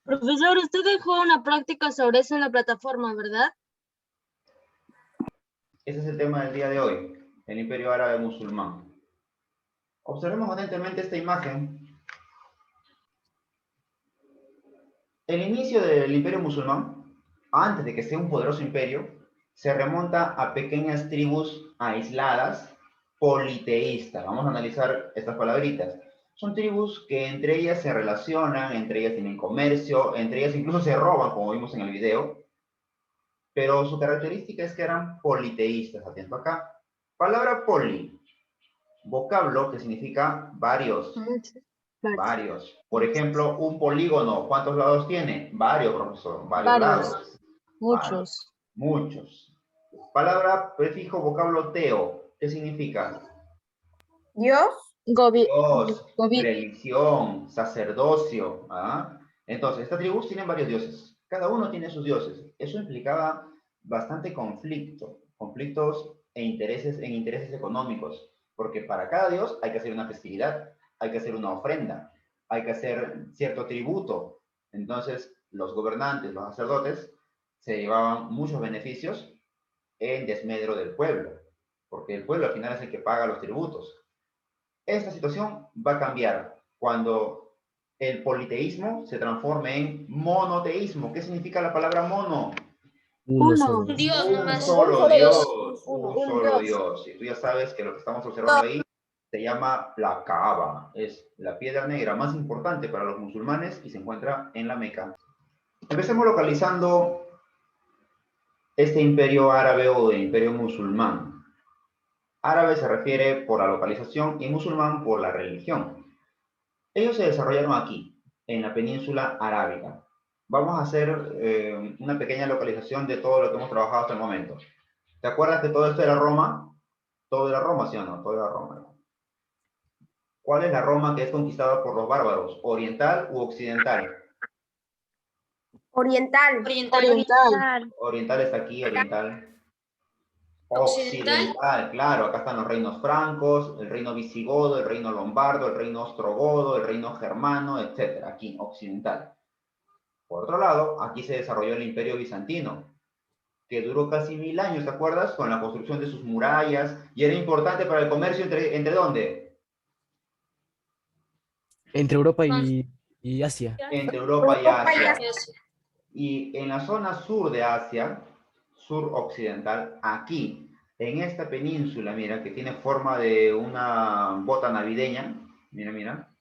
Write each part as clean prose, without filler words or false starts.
Profesor, usted dejó una práctica sobre eso en la plataforma, ¿verdad? Ese es el tema del día de hoy, el Imperio Árabe Musulmán. Observemos atentamente esta imagen. El inicio del Imperio Musulmán, antes de que sea un poderoso imperio, se remonta a pequeñas tribus aisladas, politeístas. Vamos a analizar estas palabritas. Son tribus que entre ellas se relacionan, entre ellas tienen comercio, entre ellas incluso se roban, como vimos en el video, pero su característica es que eran politeístas. Atento acá. Palabra poli, vocablo que significa varios. Muchos. Varios. Por ejemplo, un polígono, ¿cuántos lados tiene? Varios, profesor. Varios Varios. lados. Varios. Muchos. Muchos. Palabra, prefijo, vocablo teo. ¿Qué significa? Dios, Dios, Gobi. religión, sacerdocio. ¿Ah? Entonces, estas tribus tienen varios dioses. Cada uno tiene sus dioses. Eso implicaba bastante conflicto. Conflictos en intereses económicos. Porque para cada dios hay que hacer una festividad, hay que hacer una ofrenda, hay que hacer cierto tributo. Entonces, los gobernantes, los sacerdotes, se llevaban muchos beneficios en desmedro del pueblo. Porque el pueblo al final es el que paga los tributos. Esta situación va a cambiar cuando el politeísmo se transforme en monoteísmo. ¿Qué significa la palabra mono? Uno. Dios Un nomás. solo Dios, Uno. un solo Dios. Y tú ya sabes que lo que estamos observando ahí se llama la Kaaba. Es la piedra negra más importante para los musulmanes y se encuentra en la Meca. Empecemos localizando este imperio árabe o el imperio musulmán. Árabe se refiere por la localización y musulmán por la religión. Ellos se desarrollaron aquí, en la península arábiga. Vamos a hacer una pequeña localización de todo lo que hemos trabajado hasta el momento. ¿Te acuerdas que todo esto era Roma? Todo era Roma, ¿sí o no? Todo era Roma. ¿Cuál es la Roma que es conquistada por los bárbaros? ¿Oriental u occidental? oriental. Oriental. Oriental está aquí, oriental. Occidental. Occidental, claro, acá están los reinos francos, el reino visigodo, el reino lombardo, el reino ostrogodo, el reino germano, etc. Aquí, occidental. Por otro lado, aquí se desarrolló el imperio bizantino, que duró casi 1000 años, ¿te acuerdas? Con la construcción de sus murallas, y era importante para el comercio ¿entre dónde? Entre Europa y Asia. Entre Europa y Asia. Eso. Y en la zona sur de Asia, sur occidental, aquí, en esta península, mira, que tiene forma de una bota navideña, mira, mira.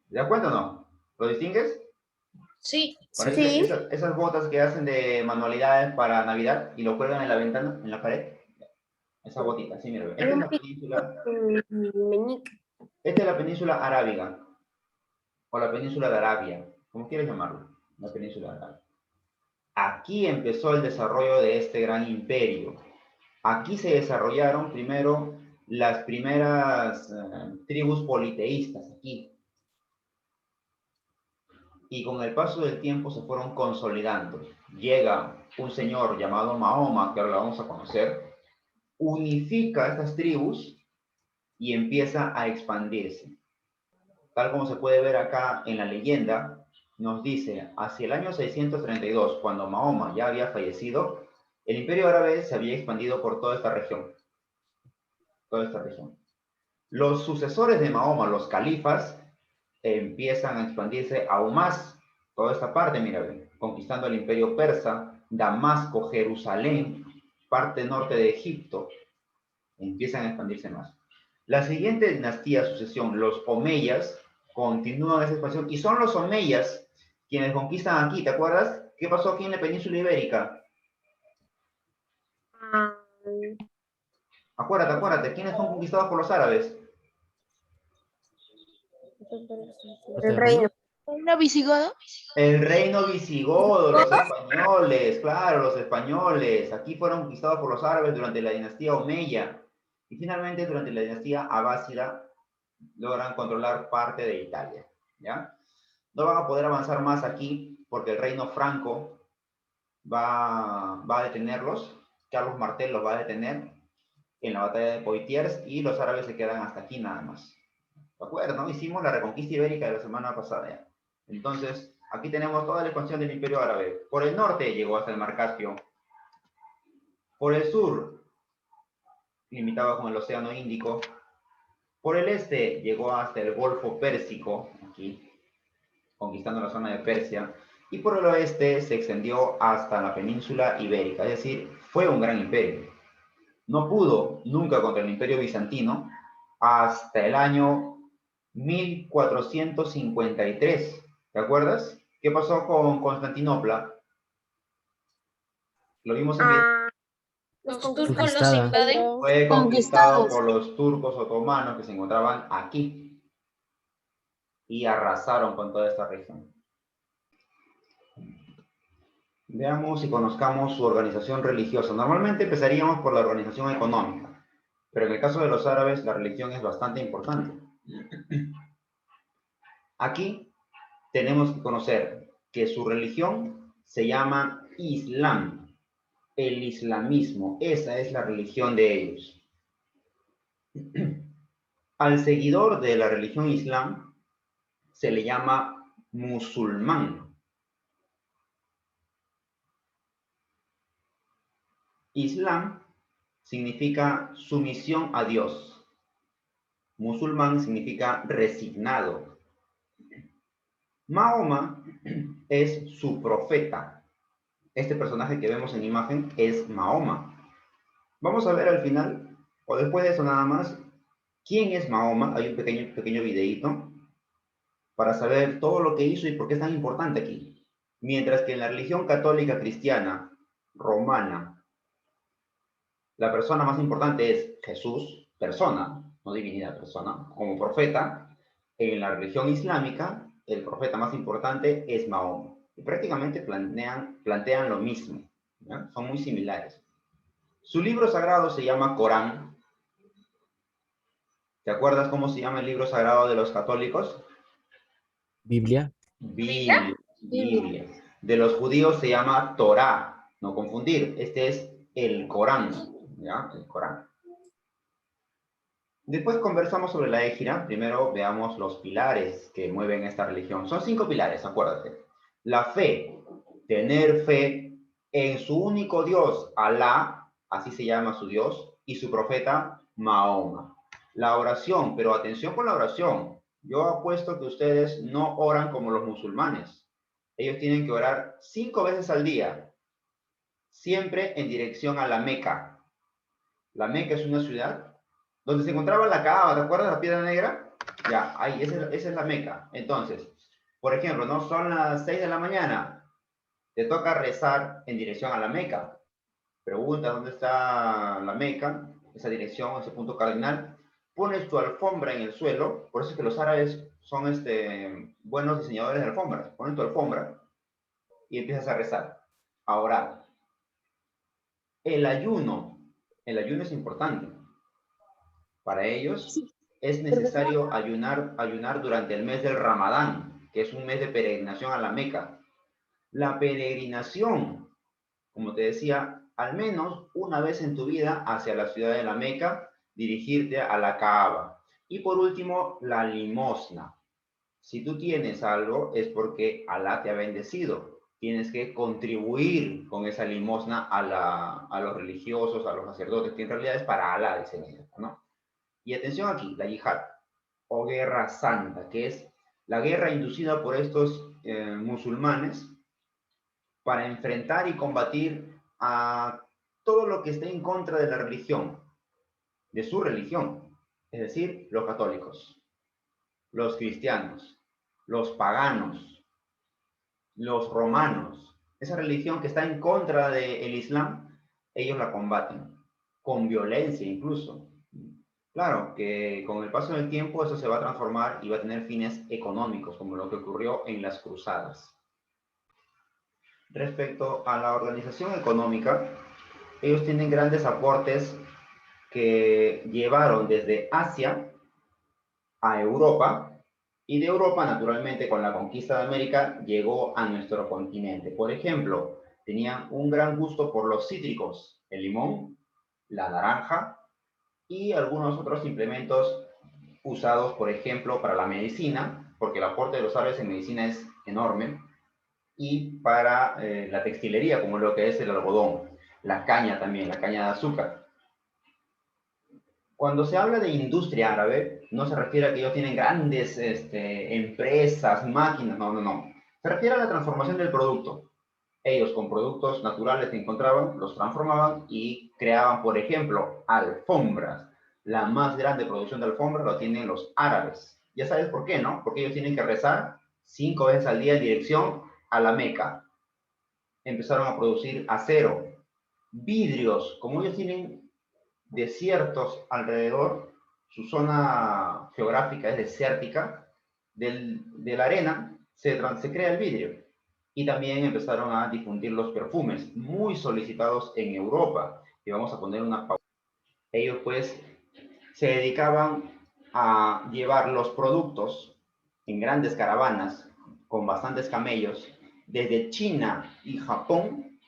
¿Te das cuenta o no? ¿Lo distingues? Sí. Parece Sí. esas botas que hacen de manualidades para Navidad y lo cuelgan en la ventana, en la pared. Esa botita, sí, mira. Meñique. Esta es la península arábiga, o la península de Arabia, como quieres llamarlo, la península de Arabia. Aquí empezó el desarrollo de este gran imperio. Aquí se desarrollaron primero las primeras tribus politeístas, aquí. Y con el paso del tiempo se fueron consolidando. Llega un señor llamado Mahoma, que ahora lo vamos a conocer, unifica estas tribus y empieza a expandirse. Tal como se puede ver acá en la leyenda, nos dice, hacia el año 632, cuando Mahoma ya había fallecido, el imperio árabe se había expandido por toda esta región. Toda esta región. Los sucesores de Mahoma, los califas, empiezan a expandirse aún más. Toda esta parte, mira, conquistando el imperio persa, Damasco, Jerusalén, parte norte de Egipto, empiezan a expandirse más. La siguiente dinastía, sucesión, los omeyas, continúan esa expansión y son los omeyas quienes conquistan aquí. ¿Te acuerdas? ¿Qué pasó aquí en la península ibérica? Acuérdate, ¿quiénes son conquistados por los árabes? El reino. ¿Reino visigodo? El reino visigodo, los españoles, claro, los españoles. Aquí fueron conquistados por los árabes durante la dinastía omeya. Y finalmente, durante la dinastía abásida, logran controlar parte de Italia. ¿Ya? No van a poder avanzar más aquí porque el reino franco va a detenerlos. Carlos Martel los va a detener en la batalla de Poitiers y los árabes se quedan hasta aquí nada más. ¿De acuerdo? ¿No? Hicimos la reconquista ibérica de la semana pasada. ¿Ya? Entonces, Aquí tenemos toda la expansión del Imperio Árabe. Por el norte llegó hasta el Mar Caspio. Por el sur, limitaba con el Océano Índico. Por el este llegó hasta el Golfo Pérsico, aquí, conquistando la zona de Persia. Y por el oeste se extendió hasta la península ibérica, es decir, fue un gran imperio. No pudo nunca contra el Imperio Bizantino hasta el año 1453. ¿Te acuerdas? ¿Qué pasó con Constantinopla? Lo vimos en video. Los turcos los Conquistada. invaden. Fue conquistado Conquistados. por los turcos otomanos que se encontraban aquí y arrasaron con toda esta región. Veamos y conozcamos su organización religiosa. Normalmente empezaríamos por la organización económica, pero en el caso de los árabes la religión es bastante importante. Aquí tenemos que conocer que su religión se llama Islam, el islamismo. Esa es la religión de ellos. Al seguidor de la religión islam se le llama musulmán. Islam significa sumisión a Dios. Musulmán significa resignado. Mahoma es su profeta. Este personaje que vemos en imagen es Mahoma. Vamos a ver al final, o después de eso nada más, quién es Mahoma. Hay un pequeño videíto para saber todo lo que hizo y por qué es tan importante aquí. Mientras que en la religión católica cristiana romana, la persona más importante es Jesús, persona, no divinidad, persona, como profeta. En la religión islámica, el profeta más importante es Mahoma. Y prácticamente plantean lo mismo, ¿ya? Son muy similares. Su libro sagrado se llama Corán. ¿Te acuerdas cómo se llama el libro sagrado de los católicos? Biblia. Biblia. De los judíos se llama Torá. No confundir. Este es el Corán. ¿Ya? El Corán. Después conversamos sobre la égira. Primero veamos los pilares que mueven esta religión. Son 5 pilares, acuérdate. La fe. Tener fe en su único Dios, Alá, así se llama su Dios, y su profeta, Mahoma. La oración, pero atención con la oración. Yo apuesto que ustedes no oran como los musulmanes. Ellos tienen que orar 5 veces al día, siempre en dirección a la Meca. La Meca es una ciudad donde se encontraba la Kaaba, ¿te acuerdas la piedra negra? Ya, ahí, esa es la Meca. Entonces, por ejemplo, no son las 6 de la mañana, te toca rezar en dirección a la Meca. Preguntas dónde está la Meca, esa dirección, ese punto cardinal. Pones tu alfombra en el suelo. Por eso es que los árabes son buenos diseñadores de alfombras. Pones tu alfombra y empiezas a rezar, a orar. El ayuno es importante. Para ellos es necesario ayunar durante el mes del Ramadán, que es un mes de peregrinación a la Meca. La peregrinación, como te decía, al menos una vez en tu vida hacia la ciudad de la Meca, dirigirte a la Kaaba. Y por último, la limosna. Si tú tienes algo, es porque Alá te ha bendecido. Tienes que contribuir con esa limosna a los religiosos, a los sacerdotes, que en realidad es para Alá, dicen ellos, ¿no? Y atención aquí, la yihad, o guerra santa, que es la guerra inducida por estos musulmanes para enfrentar y combatir a todo lo que esté en contra de la religión, de su religión, es decir, los católicos, los cristianos, los paganos, los romanos. Esa religión que está en contra del Islam, ellos la combaten, con violencia incluso. Claro que con el paso del tiempo eso se va a transformar y va a tener fines económicos, como lo que ocurrió en las cruzadas. Respecto a la organización económica, ellos tienen grandes aportes que llevaron desde Asia a Europa, y de Europa, naturalmente, con la conquista de América, llegó a nuestro continente. Por ejemplo, tenían un gran gusto por los cítricos, el limón, la naranja y algunos otros implementos usados, por ejemplo, para la medicina, porque el aporte de los árabes en medicina es enorme. y para la textilería, como lo que es el algodón, la caña también, la caña de azúcar. Cuando se habla de industria árabe, no se refiere a que ellos tienen grandes empresas, máquinas, no, no, no. Se refiere a la transformación del producto. Ellos con productos naturales que encontraban, los transformaban y creaban, por ejemplo, alfombras. La más grande producción de alfombras lo tienen los árabes. Ya sabes por qué, ¿no? Porque ellos tienen que rezar 5 veces al día en dirección a la Meca. Empezaron a producir acero, vidrios. Como ellos tienen desiertos alrededor, su zona geográfica es desértica, de la arena se crea el vidrio. Y también empezaron a difundir los perfumes, muy solicitados en Europa. Y vamos a poner una pausa. Ellos pues se dedicaban a llevar los productos en grandes caravanas con bastantes camellos desde China y Japón,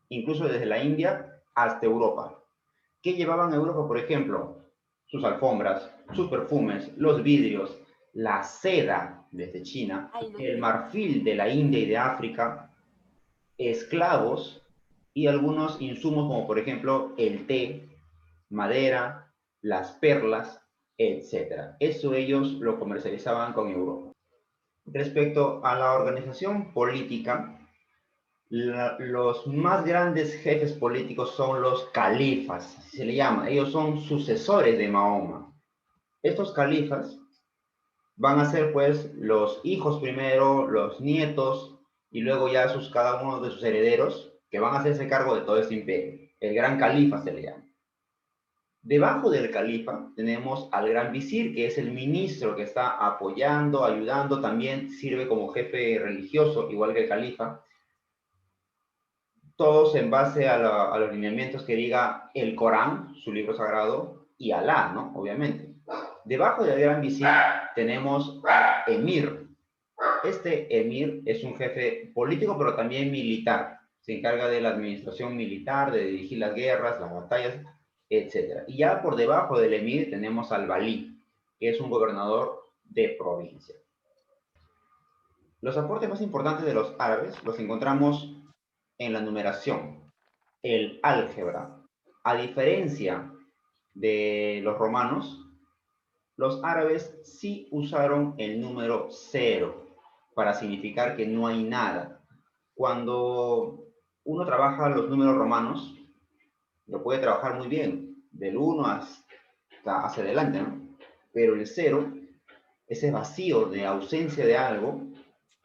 incluso desde la India hasta Europa. ¿Qué llevaban a Europa, por ejemplo? Sus alfombras, sus perfumes, los vidrios, la seda desde China, el marfil de la India y de África, esclavos y algunos insumos como por ejemplo el té, madera, las perlas, etc. Eso ellos lo comercializaban con Europa. Respecto a la organización política, los más grandes jefes políticos son los califas, así se le llama. Ellos son sucesores de Mahoma. Estos califas van a ser pues los hijos primero, los nietos y luego ya cada uno de sus herederos que van a hacerse cargo de todo este imperio. El gran califa se le llama. Debajo del califa tenemos al gran visir, que es el ministro que está apoyando, ayudando, también sirve como jefe religioso, igual que el califa. Todos en base a los lineamientos que diga el Corán, su libro sagrado, y Alá, ¿no? Obviamente. Debajo del gran visir tenemos al emir. Este emir es un jefe político, pero también militar. Se encarga de la administración militar, de dirigir las guerras, las batallas, etc. Y ya por debajo del emir tenemos al valí, que es un gobernador de provincia. Los aportes más importantes de los árabes los encontramos en la numeración, el álgebra. A diferencia de los romanos, los árabes sí usaron el número 0 para significar que no hay nada. Cuando uno trabaja los números romanos, lo puede trabajar muy bien, del 1 hasta hacia adelante, ¿no? Pero el 0, ese vacío de ausencia de algo,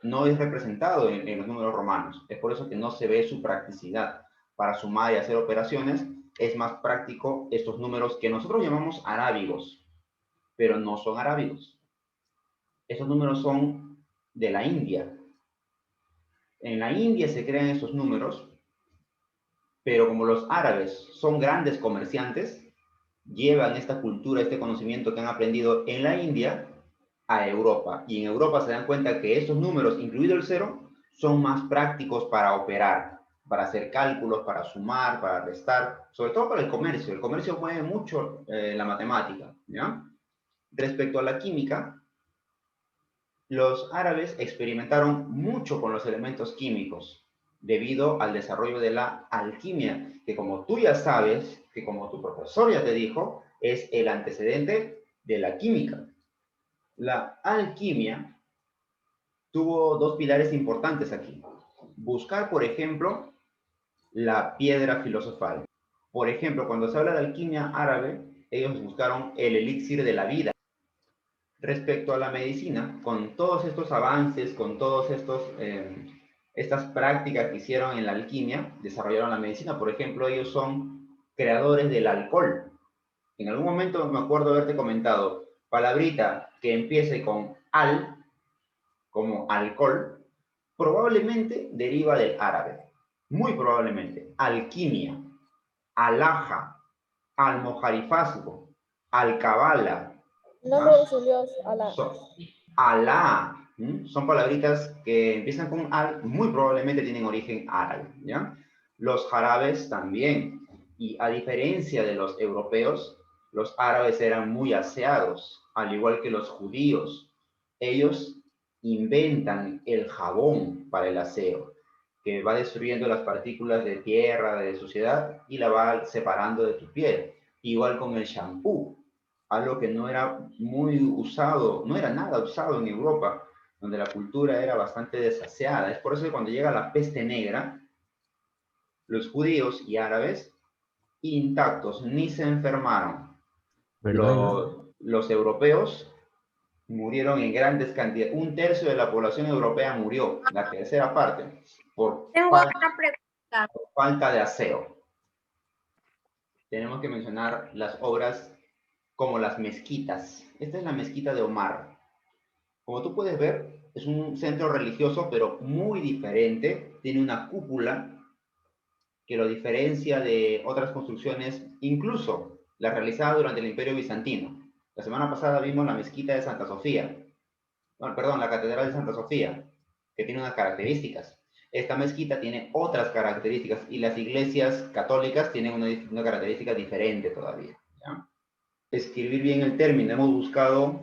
no es representado en los números romanos. Es por eso que no se ve su practicidad. Para sumar y hacer operaciones, es más práctico estos números que nosotros llamamos arábigos, pero no son arábigos. Estos números son de la India. En la India se crean estos números, pero como los árabes son grandes comerciantes, llevan esta cultura, este conocimiento que han aprendido en la India a Europa. Y en Europa se dan cuenta que estos números, incluido el 0, son más prácticos para operar, para hacer cálculos, para sumar, para restar, sobre todo para el comercio. El comercio mueve mucho la matemática, ¿ya? Respecto a la química, los árabes experimentaron mucho con los elementos químicos debido al desarrollo de la alquimia, que como tú ya sabes, que como tu profesor ya te dijo, es el antecedente de la química. La alquimia tuvo dos pilares importantes aquí. Buscar, por ejemplo, la piedra filosofal. Por ejemplo, cuando se habla de alquimia árabe, ellos buscaron el elixir de la vida. Respecto a la medicina, con todos estos avances, con todos estas prácticas que hicieron en la alquimia, desarrollaron la medicina. Por ejemplo, ellos son creadores del alcohol. En algún momento me acuerdo haberte comentado, palabrita que empiece con al, como alcohol, probablemente deriva del árabe. Muy probablemente. Alquimia, alhaja, almojarifazgo, alcabala. Nombre de su Dios, Alá. Alá, son palabritas que empiezan con al, muy probablemente tienen origen árabe, ¿ya? Los jarabes también, y a diferencia de los europeos, los árabes eran muy aseados, al igual que los judíos. Ellos inventan el jabón, para el aseo, que va destruyendo las partículas de tierra, de suciedad, y la va separando de tu piel. Igual con el shampoo, algo que no era muy usado, no era nada usado en Europa, donde la cultura era bastante desaseada. Es por eso que cuando llega la peste negra, los judíos y árabes, intactos, ni se enfermaron. ¿Verdad? Los europeos murieron en grandes cantidades. Un tercio de la población europea murió, la tercera parte, por Tengo otra pregunta. falta de aseo. Tenemos que mencionar las obras como las mezquitas. Esta es la mezquita de Omar. Como tú puedes ver, es un centro religioso, pero muy diferente. Tiene una cúpula que lo diferencia de otras construcciones, incluso la realizada durante el Imperio Bizantino. La semana pasada vimos la mezquita de Santa Sofía. Bueno, perdón, la Catedral de Santa Sofía, que tiene unas características. Esta mezquita tiene otras características y las iglesias católicas tienen una característica diferente todavía, ¿ya? Escribir bien el término. Hemos buscado